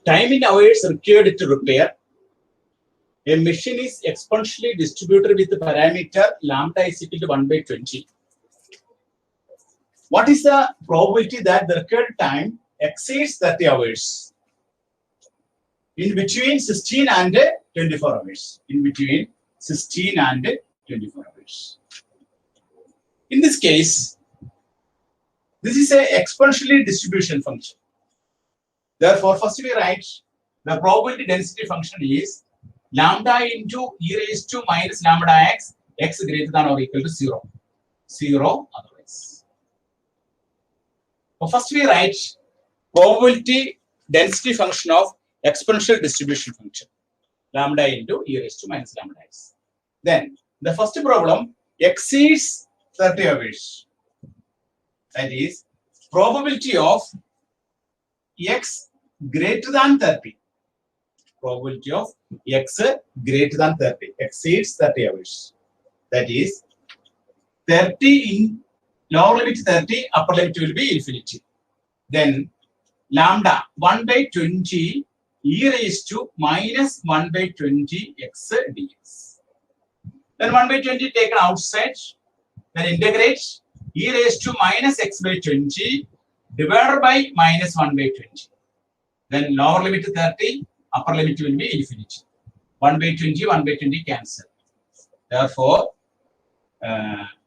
time in hours required to repair a machine is exponentially distributed with the parameter lambda is equal to 1 by 20. What is the probability that the required time exceeds 30 hours? In between 16 and 24 hours. In between 16 and 24 hours. In this case, this is an exponentially distribution function. Therefore, first we write the probability density function is lambda into e raised to minus lambda x, x greater than or equal to 0. 0 otherwise. So first we write probability density function of exponential distribution function. Lambda into e raised to minus lambda x. Then the first problem exceeds 30 hours. That is probability of x greater than 30. Probability of x greater than 30 exceeds 30 hours. That is 30 in lower limit 30, upper limit will be infinity. Then lambda 1 by 20 e raised to minus 1 by 20 x dx. Then 1 by 20 taken outside. Then integrate e raised to minus x by 20 divided by minus 1 by 20. Then lower limit 30, upper limit will be infinity. 1 by 20, 1 by 20 cancel. Therefore,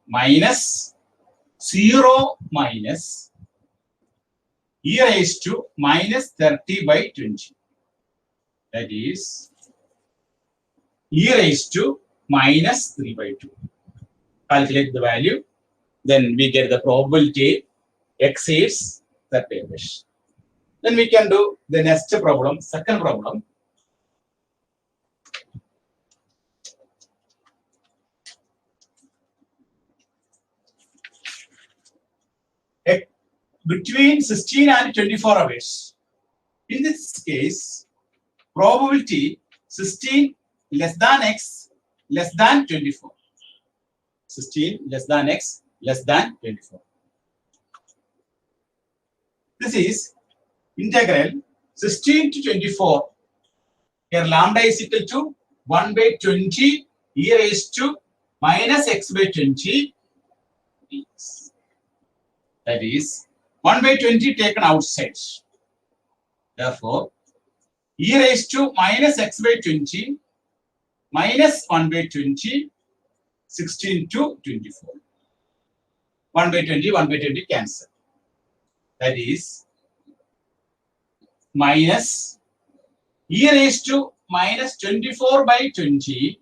minus 0 minus e raised to minus 30 by 20. That is e raised to minus 3 by 2. Calculate the value. Then we get the probability exceeds 30 hours. Then we can do the next problem, second problem. Between 16 and 24 hours. In this case, probability 16 less than x less than 24. 16 less than x less than 24. This is integral 16 to 24. Here lambda is equal to 1 by 20 e raised to minus x by 20 dx. That is 1 by 20 taken outside. Therefore, e raised to minus x by 20 minus 1 by 20, 16 to 24. 1 by 20, 1 by 20 cancel. That is minus e raised to minus 24 by 20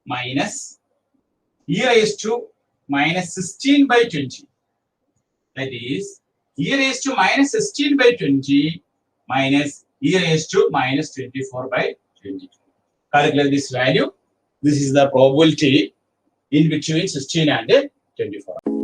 minus e raised to minus 16 by 20. That is e raised to minus 16 by 20 minus e raised to minus 24 by 20. Calculate this value. This is the probability in between 16 and 24.